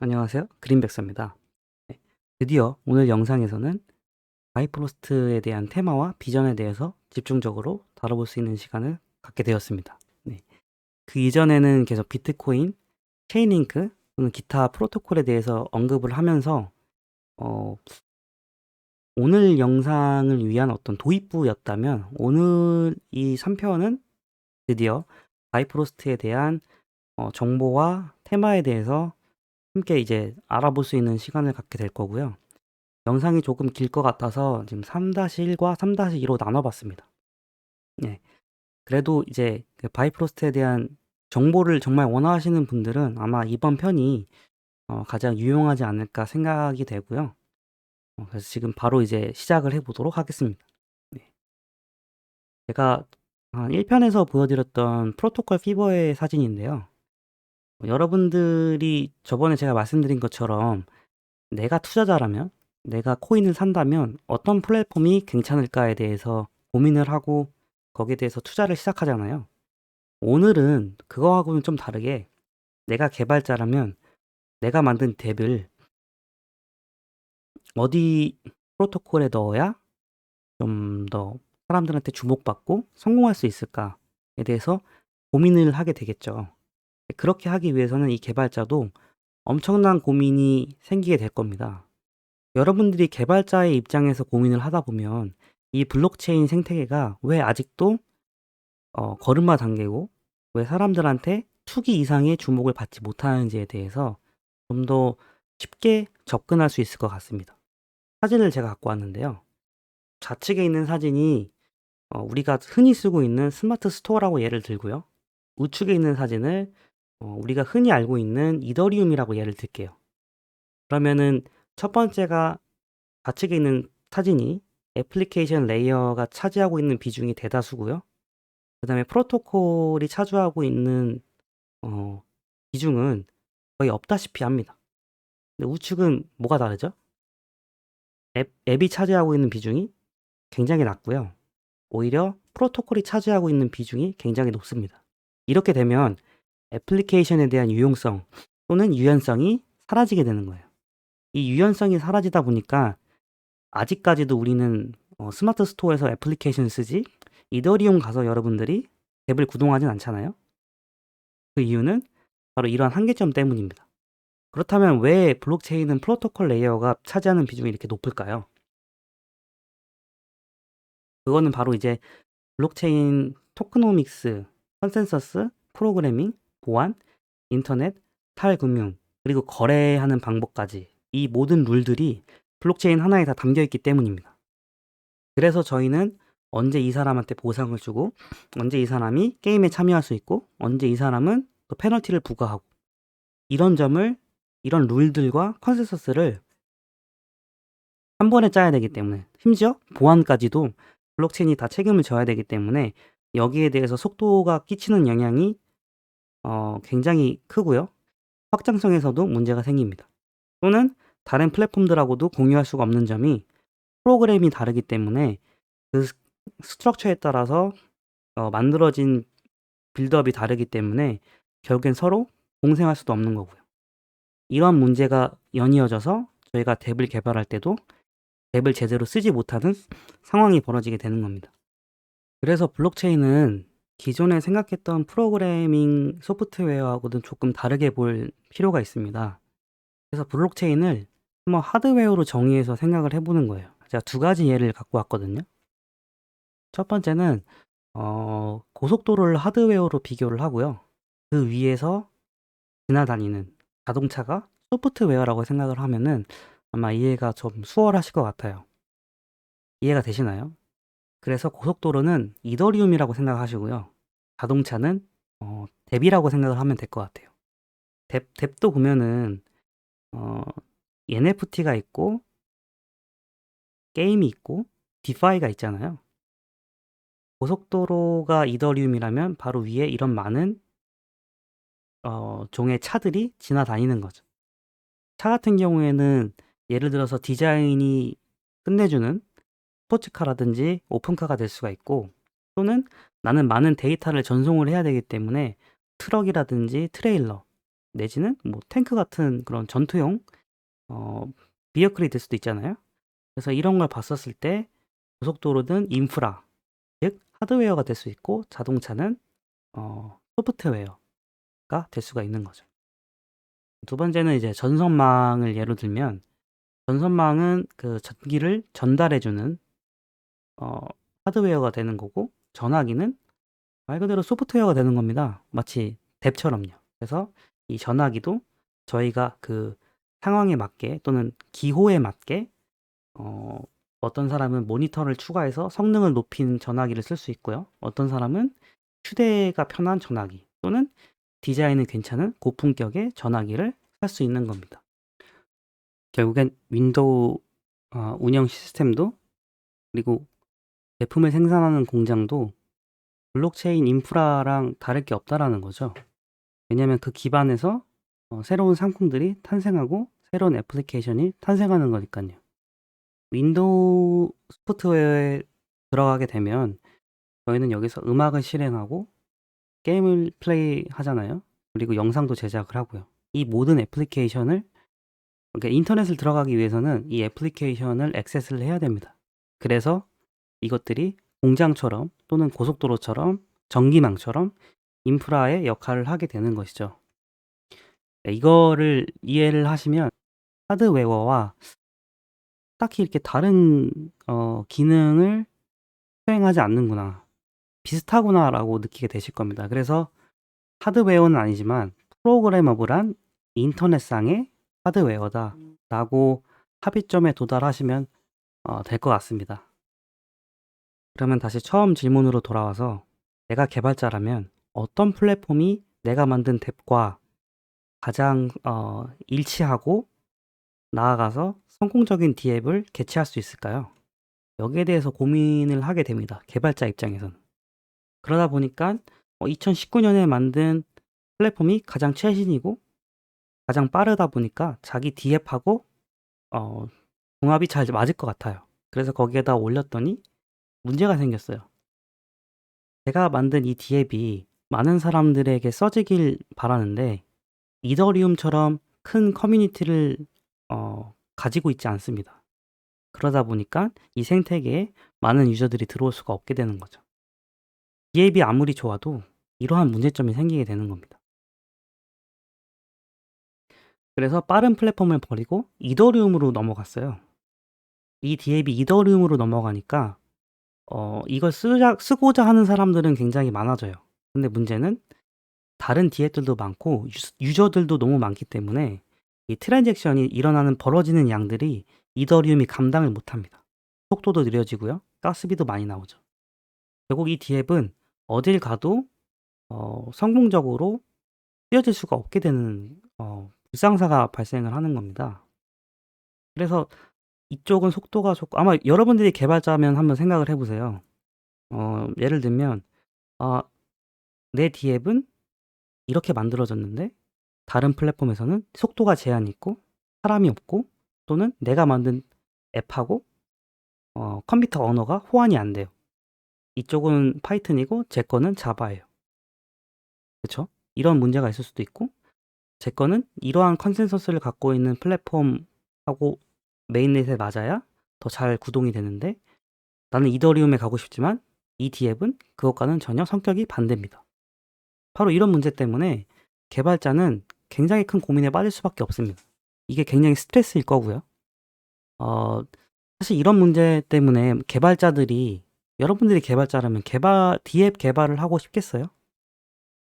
안녕하세요. 그린백서입니다. 네, 드디어 오늘 영상에서는 바이프로스트에 대한 테마와 비전에 대해서 집중적으로 다뤄볼 수 있는 시간을 갖게 되었습니다. 네, 그 이전에는 계속 비트코인, 체인링크 또는 기타 프로토콜에 대해서 언급을 하면서 어, 오늘 영상을 위한 어떤 도입부였다면 오늘 이 3편은 드디어 바이프로스트에 대한 정보와 테마에 대해서 함께 이제 알아볼 수 있는 시간을 갖게 될 거고요. 영상이 조금 길 것 같아서 지금 3-1과 3-2로 나눠봤습니다. 네. 그래도 이제 그 바이프로스트에 대한 정보를 정말 원하시는 분들은 아마 이번 편이 가장 유용하지 않을까 생각이 되고요. 그래서 지금 바로 이제 시작을 해보도록 하겠습니다. 네. 제가 한 1편에서 보여드렸던 프로토콜 피버의 사진인데요. 여러분들이 저번에 제가 말씀드린 것처럼 내가 투자자라면, 내가 코인을 산다면 어떤 플랫폼이 괜찮을까에 대해서 고민을 하고 거기에 대해서 투자를 시작하잖아요. 오늘은 그거하고는 좀 다르게 내가 개발자라면 내가 만든 덱을 어디 프로토콜에 넣어야 좀 더 사람들한테 주목받고 성공할 수 있을까에 대해서 고민을 하게 되겠죠. 그렇게 하기 위해서는 이 개발자도 엄청난 고민이 생기게 될 겁니다. 여러분들이 개발자의 입장에서 고민을 하다 보면 이 블록체인 생태계가 왜 아직도 걸음마 단계고 왜 사람들한테 투기 이상의 주목을 받지 못하는지에 대해서 좀 더 쉽게 접근할 수 있을 것 같습니다. 사진을 제가 갖고 왔는데요. 좌측에 있는 사진이 우리가 흔히 쓰고 있는 스마트 스토어라고 예를 들고요. 우측에 있는 사진을 우리가 흔히 알고 있는 이더리움이라고 예를 들게요. 그러면은 첫 번째가 좌측에 있는 사진이 애플리케이션 레이어가 차지하고 있는 비중이 대다수고요. 그 다음에 프로토콜이 차지하고 있는 어, 비중은 거의 없다시피 합니다. 근데 우측은 뭐가 다르죠? 앱이 차지하고 있는 비중이 굉장히 낮고요. 오히려 프로토콜이 차지하고 있는 비중이 굉장히 높습니다. 이렇게 되면 애플리케이션에 대한 유용성 또는 유연성이 사라지게 되는 거예요. 이 유연성이 사라지다 보니까 아직까지도 우리는 스마트 스토어에서 애플리케이션 쓰지 이더리움 가서 여러분들이 앱을 구동하진 않잖아요. 그 이유는 바로 이러한 한계점 때문입니다. 그렇다면 왜 블록체인은 프로토콜 레이어가 차지하는 비중이 이렇게 높을까요? 그거는 바로 이제 블록체인 토크노믹스, 컨센서스, 프로그래밍, 보안, 인터넷, 탈금융, 그리고 거래하는 방법까지 이 모든 룰들이 블록체인 하나에 다 담겨 있기 때문입니다. 그래서 저희는 언제 이 사람한테 보상을 주고 언제 이 사람이 게임에 참여할 수 있고 언제 이 사람은 또 페널티를 부과하고 이런 점을 이런 룰들과 컨센서스를 한 번에 짜야 되기 때문에 심지어 보안까지도 블록체인이 다 책임을 져야 되기 때문에 여기에 대해서 속도가 끼치는 영향이 굉장히 크고요. 확장성에서도 문제가 생깁니다. 또는 다른 플랫폼들하고도 공유할 수가 없는 점이 프로그램이 다르기 때문에 그 스트럭처에 따라서 만들어진 빌드업이 다르기 때문에 결국엔 서로 공생할 수도 없는 거고요. 이런 문제가 연이어져서 저희가 덱을 개발할 때도 앱을 제대로 쓰지 못하는 상황이 벌어지게 되는 겁니다. 그래서 블록체인은 기존에 생각했던 프로그래밍 소프트웨어하고는 조금 다르게 볼 필요가 있습니다. 그래서 블록체인을 한번 하드웨어로 정의해서 생각을 해보는 거예요. 제가 두 가지 예를 갖고 왔거든요. 첫 번째는 고속도로를 하드웨어로 비교를 하고요. 그 위에서 지나다니는 자동차가 소프트웨어라고 생각을 하면은 아마 이해가 좀 수월하실 것 같아요. 이해가 되시나요? 그래서 고속도로는 이더리움이라고 생각하시고요. 자동차는 뎁이라고 생각을 하면 될 것 같아요. 뎁도 보면은 어, NFT가 있고 게임이 있고 디파이가 있잖아요. 고속도로가 이더리움이라면 바로 위에 이런 많은 종의 차들이 지나다니는 거죠. 차 같은 경우에는 예를 들어서 디자인이 끝내주는 스포츠카라든지 오픈카가 될 수가 있고 또는 나는 많은 데이터를 전송을 해야 되기 때문에 트럭이라든지 트레일러 내지는 뭐 탱크 같은 그런 전투용 어 비어클이 될 수도 있잖아요. 그래서 이런 걸 봤었을 때 고속도로는 인프라, 즉 하드웨어가 될 수 있고 자동차는 소프트웨어가 될 수가 있는 거죠. 두 번째는 이제 전선망을 예로 들면 전선망은 그 전기를 전달해 주는 어 하드웨어가 되는 거고 전화기는 말 그대로 소프트웨어가 되는 겁니다. 마치 탭처럼요. 그래서 이 전화기도 저희가 그 상황에 맞게 또는 기호에 맞게 어 어떤 사람은 모니터를 추가해서 성능을 높인 전화기를 쓸 수 있고요. 어떤 사람은 휴대가 편한 전화기 또는 디자인이 괜찮은 고품격의 전화기를 살 수 있는 겁니다. 결국엔 윈도우 운영 시스템도 그리고 제품을 생산하는 공장도 블록체인 인프라랑 다를 게 없다라는 거죠. 왜냐하면 그 기반에서 새로운 상품들이 탄생하고 새로운 애플리케이션이 탄생하는 거니까요. 윈도우 소프트웨어에 들어가게 되면 저희는 여기서 음악을 실행하고 게임을 플레이하잖아요. 그리고 영상도 제작을 하고요. 이 모든 애플리케이션을 그러니까 인터넷을 들어가기 위해서는 이 애플리케이션을 액세스를 해야 됩니다. 그래서 이것들이 공장처럼 또는 고속도로처럼 전기망처럼 인프라의 역할을 하게 되는 것이죠. 네, 이거를 이해를 하시면 하드웨어와 딱히 이렇게 다른 기능을 수행하지 않는구나, 비슷하구나라고 느끼게 되실 겁니다. 그래서 하드웨어는 아니지만 프로그래머블한 인터넷상의 하드웨어다라고 합의점에 도달하시면 될 것 같습니다. 그러면 다시 처음 질문으로 돌아와서 내가 개발자라면 어떤 플랫폼이 내가 만든 탭과 가장 일치하고 나아가서 성공적인 D앱을 개최할 수 있을까요? 여기에 대해서 고민을 하게 됩니다. 개발자 입장에서는. 그러다 보니까 2019년에 만든 플랫폼이 가장 최신이고 가장 빠르다 보니까 자기 D앱하고 궁합이 잘 맞을 것 같아요. 그래서 거기에다 올렸더니 문제가 생겼어요. 제가 만든 이 D앱이 많은 사람들에게 써지길 바라는데 이더리움처럼 큰 커뮤니티를 가지고 있지 않습니다. 그러다 보니까 이 생태계에 많은 유저들이 들어올 수가 없게 되는 거죠. D앱이 아무리 좋아도 이러한 문제점이 생기게 되는 겁니다. 그래서 빠른 플랫폼을 버리고 이더리움으로 넘어갔어요. 이 D앱이 이더리움으로 넘어가니까 이걸 쓰고자 하는 사람들은 굉장히 많아져요. 근데 문제는 다른 D앱들도 많고 유저들도 너무 많기 때문에 이 트랜잭션이 일어나는 벌어지는 양들이 이더리움이 감당을 못합니다. 속도도 느려지고요. 가스비도 많이 나오죠. 결국 이 D앱은 어딜 가도 성공적으로 쓰여질 수가 없게 되는 불상사가 발생을 하는 겁니다. 그래서 이쪽은 속도가 좋고 아마 여러분들이 개발자면 한번 생각을 해보세요. 예를 들면 내 D앱은 이렇게 만들어졌는데 다른 플랫폼에서는 속도가 제한이 있고 사람이 없고 또는 내가 만든 앱하고 컴퓨터 언어가 호환이 안 돼요. 이쪽은 파이썬이고 제 거는 자바예요. 그렇죠? 이런 문제가 있을 수도 있고 제 거는 이러한 컨센서스를 갖고 있는 플랫폼하고 메인넷에 맞아야 더 잘 구동이 되는데 나는 이더리움에 가고 싶지만 이 D앱은 그것과는 전혀 성격이 반대입니다. 바로 이런 문제 때문에 개발자는 굉장히 큰 고민에 빠질 수밖에 없습니다. 이게 굉장히 스트레스일 거고요. 사실 이런 문제 때문에 개발자들이 여러분들이 개발자라면 D앱 개발을 하고 싶겠어요?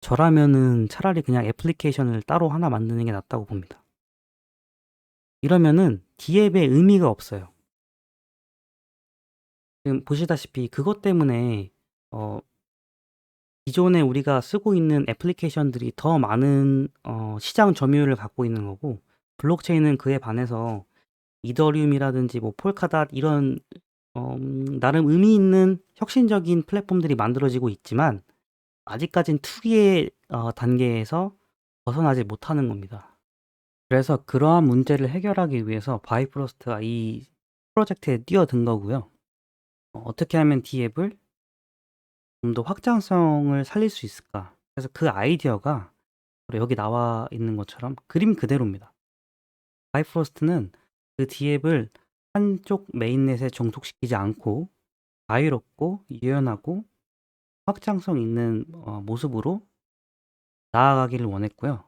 저라면은 차라리 그냥 애플리케이션을 따로 하나 만드는 게 낫다고 봅니다. 이러면은 D앱의 의미가 없어요. 지금 보시다시피 그것 때문에 기존에 우리가 쓰고 있는 애플리케이션들이 더 많은 시장 점유율을 갖고 있는 거고 블록체인은 그에 반해서 이더리움이라든지 뭐 폴카닷 이런 나름 의미 있는 혁신적인 플랫폼들이 만들어지고 있지만 아직까진 투기의 단계에서 벗어나지 못하는 겁니다. 그래서 그러한 문제를 해결하기 위해서 바이프로스트가 이 프로젝트에 뛰어든 거고요. 어떻게 하면 D앱을 좀 더 확장성을 살릴 수 있을까? 그래서 그 아이디어가 여기 나와 있는 것처럼 그림 그대로입니다. 바이프로스트는 그 D앱을 한쪽 메인넷에 종속시키지 않고 자유롭고 유연하고 확장성 있는 모습으로 나아가기를 원했고요.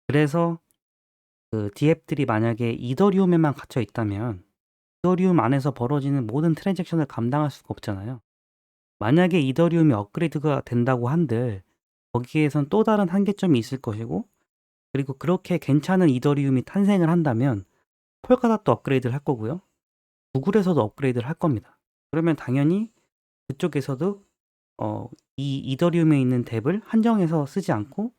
그래서 그 D앱들이 만약에 이더리움에만 갇혀 있다면 이더리움 안에서 벌어지는 모든 트랜잭션을 감당할 수가 없잖아요. 만약에 이더리움이 업그레이드가 된다고 한들 거기에선 또 다른 한계점이 있을 것이고, 그리고 그렇게 괜찮은 이더리움이 탄생을 한다면 폴카닷도 업그레이드를 할 거고요. 구글에서도 업그레이드를 할 겁니다. 그러면 당연히 그쪽에서도 이 이더리움에 있는 덱을 한정해서 쓰지 않고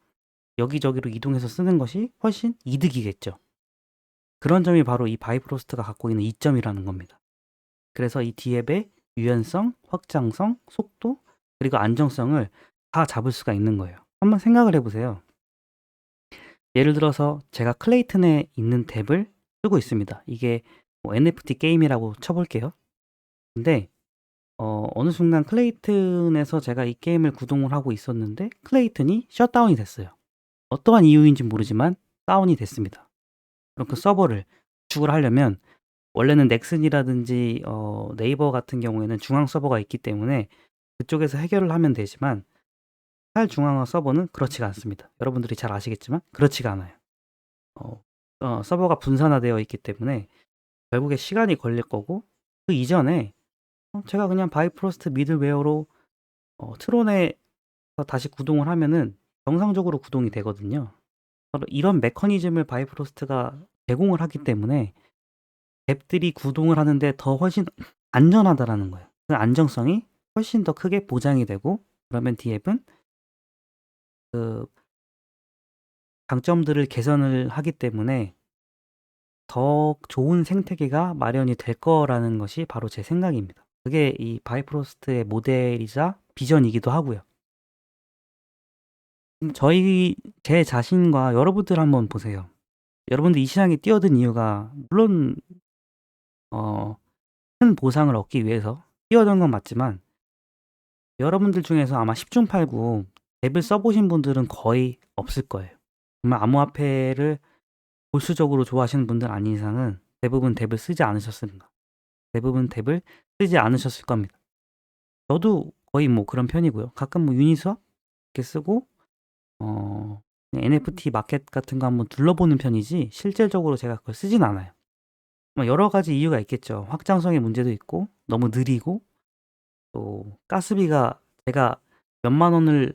여기저기로 이동해서 쓰는 것이 훨씬 이득이겠죠. 그런 점이 바로 이 바이프로스트가 갖고 있는 이점이라는 겁니다. 그래서 이 D앱의 유연성, 확장성, 속도, 그리고 안정성을 다 잡을 수가 있는 거예요. 한번 생각을 해보세요. 예를 들어서 제가 클레이튼에 있는 덱을 쓰고 있습니다. 이게 뭐 NFT 게임이라고 쳐볼게요. 근데 어느 순간 클레이튼에서 제가 이 게임을 구동을 하고 있었는데 클레이튼이 셧다운이 됐어요. 어떠한 이유인지 모르지만 다운이 됐습니다. 그럼 그 서버를 구축을 하려면 원래는 넥슨이라든지 네이버 같은 경우에는 중앙 서버가 있기 때문에 그쪽에서 해결을 하면 되지만 탈중앙화 서버는 그렇지가 않습니다. 여러분들이 잘 아시겠지만 그렇지가 않아요. 서버가 분산화되어 있기 때문에 결국에 시간이 걸릴 거고, 그 이전에 제가 그냥 바이프로스트 미들웨어로 트론에서 다시 구동을 하면은 정상적으로 구동이 되거든요. 바로 이런 메커니즘을 바이프로스트가 제공을 하기 때문에 앱들이 구동을 하는데 더 훨씬 안전하다라는 거예요. 그 안정성이 훨씬 더 크게 보장이 되고, 그러면 D앱은 그 장점들을 개선을 하기 때문에 더 좋은 생태계가 마련이 될 거라는 것이 바로 제 생각입니다. 그게 이 바이프로스트의 모델이자 비전이기도 하고요. 제 자신과 여러분들 한번 보세요. 여러분들 이 시장에 뛰어든 이유가 물론 큰 보상을 얻기 위해서 뛰어든 건 맞지만, 여러분들 중에서 아마 10중 8구 앱을 써보신 분들은 거의 없을 거예요. 정말 암호화폐를 보수적으로 좋아하시는 분들 아닌 이상은 대부분 덱을 쓰지 않으셨습니다. 대부분 덱을 쓰지 않으셨을 겁니다. 저도 거의 뭐 그런 편이고요. 가끔 뭐 유니스왑 이렇게 쓰고 NFT 마켓 같은 거 한번 둘러보는 편이지 실질적으로 제가 그걸 쓰진 않아요. 뭐 여러 가지 이유가 있겠죠. 확장성의 문제도 있고 너무 느리고, 또 가스비가 제가 몇만 원을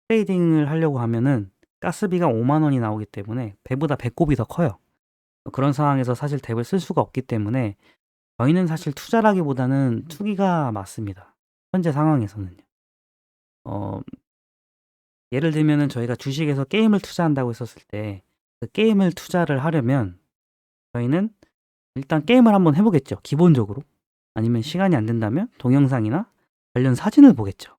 트레이딩을 하려고 하면은 가스비가 5만 원이 나오기 때문에 배보다 배꼽이 더 커요. 그런 상황에서 사실 덱을 쓸 수가 없기 때문에 저희는 사실 투자라기보다는 투기가 맞습니다. 현재 상황에서는요. 어, 예를 들면은 저희가 주식에서 게임을 투자한다고 했었을 때 그 게임을 투자를 하려면 저희는 일단 게임을 한번 해보겠죠. 기본적으로. 아니면 시간이 안 된다면 동영상이나 관련 사진을 보겠죠.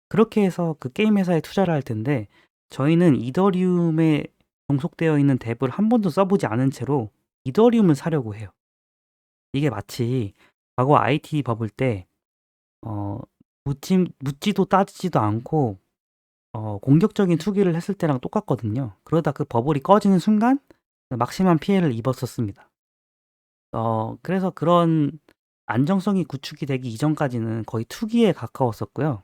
그렇게 해서 그 게임 회사에 투자를 할 텐데, 저희는 이더리움에 종속되어 있는 덱을 한 번도 써보지 않은 채로 이더리움을 사려고 해요. 이게 마치 과거 IT 버블 때 어, 묻지도 따지지도 않고 공격적인 투기를 했을 때랑 똑같거든요. 그러다 그 버블이 꺼지는 순간 막심한 피해를 입었었습니다. 그래서 그런 안정성이 구축이 되기 이전까지는 거의 투기에 가까웠었고요.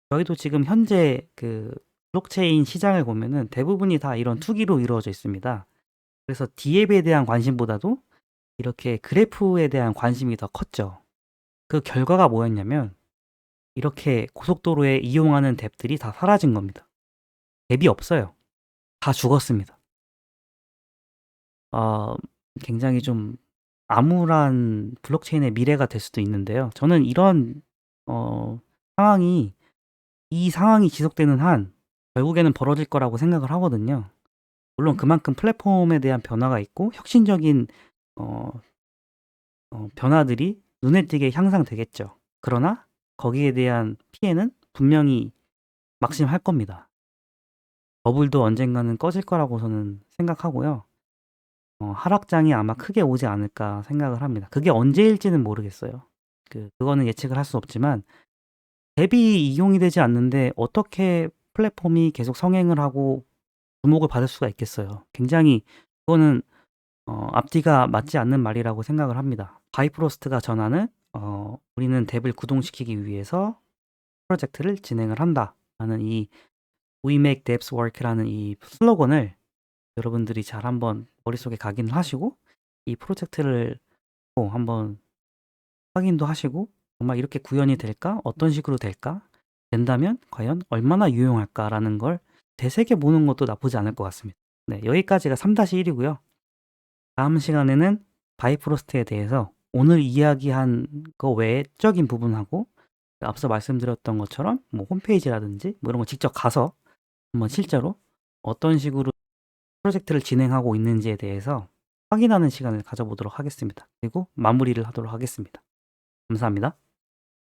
저희도 지금 현재 그 블록체인 시장을 보면은 대부분이 다 이런 투기로 이루어져 있습니다. 그래서 D앱에 대한 관심보다도 이렇게 그래프에 대한 관심이 더 컸죠. 그 결과가 뭐였냐면 이렇게 고속도로에 이용하는 덱들이 다 사라진 겁니다. 덱이 없어요. 다 죽었습니다. 어, 굉장히 좀 암울한 블록체인의 미래가 될 수도 있는데요. 저는 이런 어, 상황이 이 상황이 지속되는 한 결국에는 벌어질 거라고 생각을 하거든요. 물론 그만큼 플랫폼에 대한 변화가 있고 혁신적인 어, 변화들이 눈에 띄게 향상되겠죠. 그러나 거기에 대한 피해는 분명히 막심할 겁니다. 버블도 언젠가는 꺼질 거라고 저는 생각하고요. 하락장이 아마 크게 오지 않을까 생각을 합니다. 그게 언제일지는 모르겠어요. 그거는 예측을 할 수 없지만 앱이 이용이 되지 않는데 어떻게 플랫폼이 계속 성행을 하고 주목을 받을 수가 있겠어요. 굉장히 그거는 앞뒤가 맞지 않는 말이라고 생각을 합니다. 바이프로스트가 전하는 우리는 뎁을 구동시키기 위해서 프로젝트를 진행을 한다라는 이 We make devs work라는 이 슬로건을 여러분들이 잘 한번 머릿속에 각인을 하시고 이 프로젝트를 한번 확인도 하시고 정말 이렇게 구현이 될까? 어떤 식으로 될까? 된다면 과연 얼마나 유용할까라는 걸 되새겨 보는 것도 나쁘지 않을 것 같습니다. 네, 여기까지가 3-1이고요. 다음 시간에는 바이프로스트에 대해서 오늘 이야기한 거 외적인 부분하고 앞서 말씀드렸던 것처럼 뭐 홈페이지라든지 뭐 이런 거 직접 가서 한번 실제로 어떤 식으로 프로젝트를 진행하고 있는지에 대해서 확인하는 시간을 가져보도록 하겠습니다. 그리고 마무리를 하도록 하겠습니다. 감사합니다.